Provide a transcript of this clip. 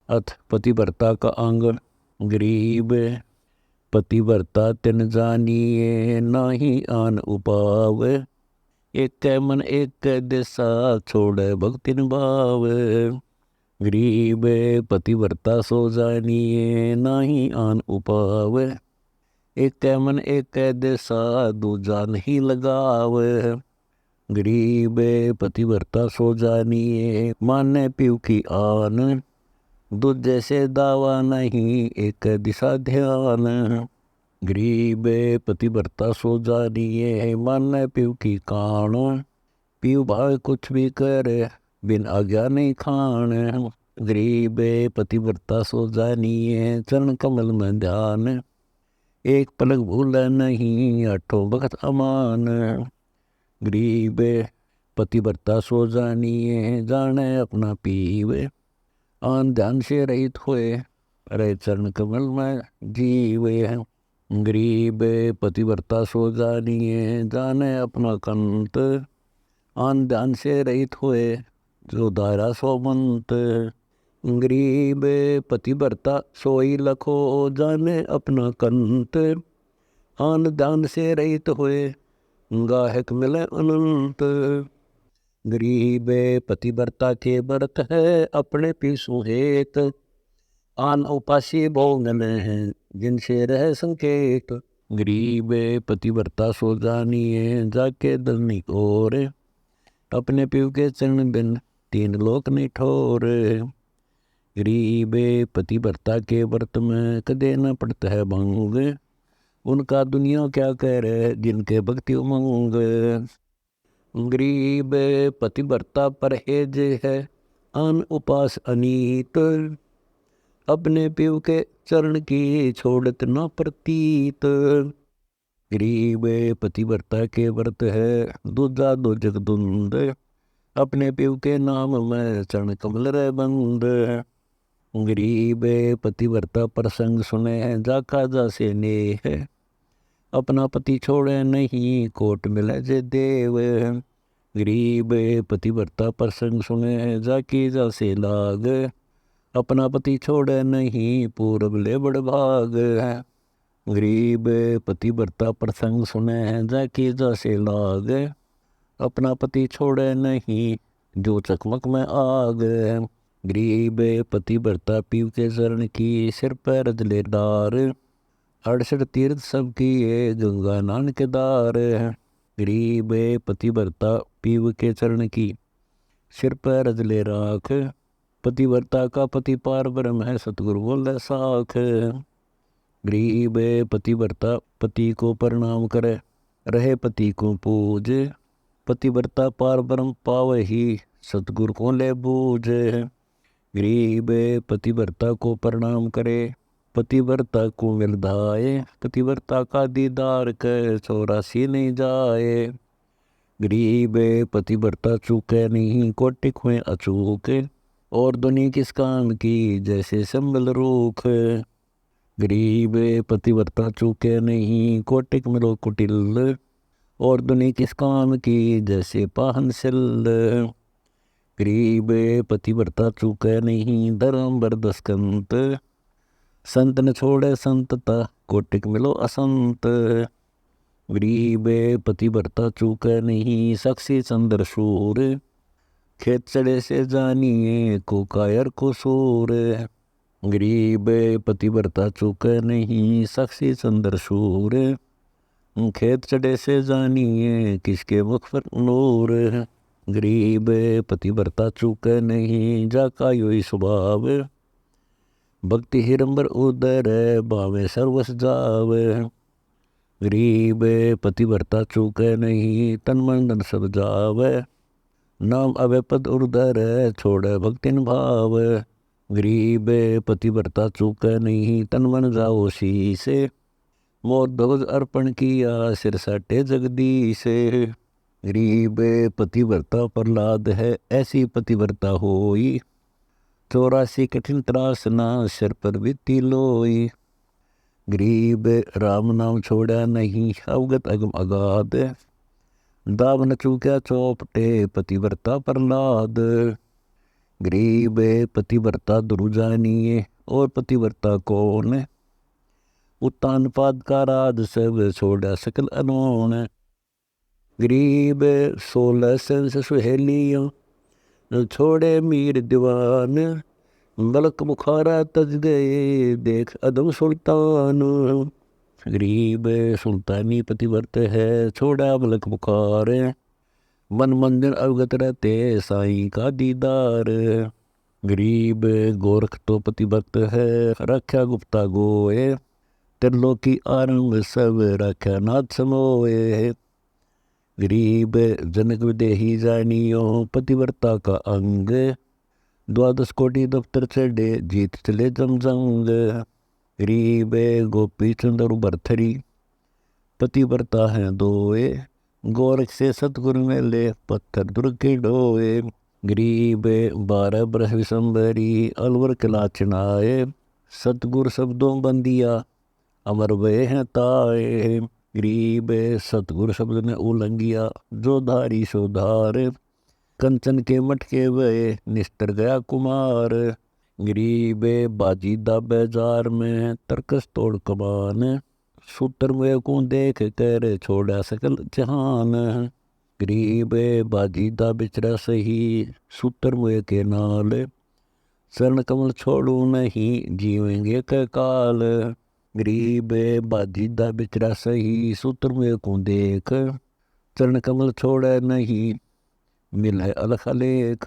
अथ पतिव्रता का अंग। गरीब पतिव्रता तिन जानिए, नाही आन उपाव। एक कै मन एक कै दिशा, छोड़ भक्ति भाव। गरीब पतिव्रता सो जानिए, नाही आन उपाव। एक कै मन एक कै दिशा, दूजा नहीं लगाव। गरीब पतिव्रता सो जानिए, माने पीव की आन। दूजे से दावा नहीं, एक दिशा ध्यान। गरीब पतिव्रता सो जानिए, माने पीव की कान। पीव भाव कुछ भी करे, बिन आज्ञा नहीं खान। गरीब पतिव्रता सो जानिए, चरण कमल में ध्यान। एक पलक भूल नहीं, आठों भगत अमान। गरीब पतिव्रता सो जानिए, जाने अपना पीव। आन ध्यान से रहित हुए, रहे चरण कमल में जीवे। गरीब पतिव्रता सो जानिए, जाने अपना कंत। आन ध्यान से रहित हुए, जो दायरा सोमंत। गरीब पतिव्रता सोई लखो, जाने अपना कंत। आन ध्यान से रहित हुए, गाहक मिले अनंत। गरीब पतिव्रता के व्रत है, अपने पीसु हेत। आन उपासी भोगन है, जिनसे रह संकेत। गरीब पतिव्रता सो जानिए, जाके दलनी और। अपने पीव के चरण बिन, तीन लोक नहीं ठोर। गरीब पतिव्रता के व्रत में, कदे न पड़ता है भंग। उनका दुनिया क्या कह रहे, जिनके भक्ति उमंग। गरीब पतिव्रता परहेज है, आन उपास अनीत। अपने पीव के चरण की, छोड़त न प्रतीत। गरीब पतिव्रता के व्रत है, दूजा दो जगदुंद। अपने पीव के नाम में, चरण कमल रे बंद। गरीब पतिव्रता प्रसंग सुने, जाका जासे नेह। अपना पति छोड़े नहीं, कोट मिले जे देव। गरीब पतिव्रता प्रसंग सुने, जाकी जासे लाग। अपना पति छोड़े नहीं, पूरब ले बड़ भाग। गरीब पतिव्रता प्रसंग सुने, जाकी जासे लाग। अपना पति छोड़े नहीं, जो चकमक में आग। गरीब पतिव्रता पीव के चरण की, सिर पर रजले डार। 68 तीर्थ सब किए, गंगा नानक दार। गरीब पतिव्रता पीव के चरण की, सिर पर रजले राख। पतिव्रता का पति पार ब्रह्म है, सतगुरु बोले साख। गरीब पतिव्रता पति को प्रणाम करे, रहे पति को पूज। पतिव्रता पार ब्रह्म पावे ही, सतगुरु को ले बूझ। गरीब पतिव्रता को प्रणाम करे, पतिव्रता को मिल धाये। पतिव्रता का दीदार कर, 84 नहीं जाए। गरीब पतिव्रता चूके नहीं, कोटिक हुए अचूक। और दुनी किस काम की, जैसे संबल रूख। गरीब पतिव्रता चूके नहीं, कोटिक मिलो कुटिल। और दुनी किस काम की, जैसे पाहन सिल। गरीब पतिव्रता चूके नहीं, धर्म बरदस्कंत। संत न छोड़े संतता, कोटिक मिलो असंत। गरीब पतिव्रता चूके नहीं, साक्षी चंद्र सूर। खेत चढ़े से जानिए, को कायर को सूर। गरीब पतिव्रता चूके नहीं, साक्षी चंद्र सूर। खेत चढ़े से जानिए, किसके मुख पर नूर। गरीब पतिव्रता चूके नहीं, जाका योई स्वभाव। भक्ति हिरंबर उदर, भावे सर्वस जाव। गरीब पतिव्रता चूके नहीं, तन मन धन सब जाव। नाम अवे पद उर्धर, छोड़े भक्तिन भाव। गरीब पतिव्रता चूके नहीं, तन मन जाओ शीस। मोर ध्वज अर्पण किया, सिर साटे जगदीश। गरीब पतिव्रता प्रहलाद है, ऐसी पतिव्रता होई। 84 कठिन त्रासना, सिर पर बीती लोई। गरीब राम नाम छोड़ा नहीं, अवगत अगम अगाध। दाव न चूक्या चौपटे, पतिव्रता प्रहलाद। गरीब पतिव्रता दुरु जानिए, और पतिव्रता कौन है? उत्तान पाद का राज सब छोड़ा सकल अनोन। गरीब 16 सेंस सुहेलियों छोड़े मीर दीवान, मलक बुखारा तज गए देख अदम सुल्तान। गरीब सुल्तानी पतिव्रत है, छोड़ा मलक बुखार, मन मंदिर अवगत रहते साईं का दीदार। गरीब गोरख तो पतिव्रत है, रक्षा गुप्ता गोए, त्रिलोकी आरंभ सब रक्षा नाथ समोए। गरीब जनक विदेही जानियो, पतिव्रता का अंग, द्वादश कोटि दफ्तर चढ़े जीत चले जमजंग। गरीब गोपी चंद्र भरथरी, पतिव्रता है दोए, गोरख से सतगुरु मेले पत्थर दुर्ग के डोए। गरीब 12 बरस विसंबरी, अलवर किला चिनाए, सतगुर शब्दों बंदिया अमर वे हैं ताए। गरीब सतगुर शब्द ने उलंघिया, जो धारी सो धार, कंचन के मटके वे निस्तर गया कुमार। गरीब बाजी दा बाजार में तरकस तोड़ कमान, सूत्र में को देख कर छोड़ा सकल जहान। गरीब बाजी दा बिचरा सही, सूत्र में के नाल, चरण कमल छोड़ू नहीं जीवेंगे क काल। गरीब बाजी दा बिचरा सही, सूत्र में को देख, चरण कमल छोड़े नहीं मिले अलख लेख।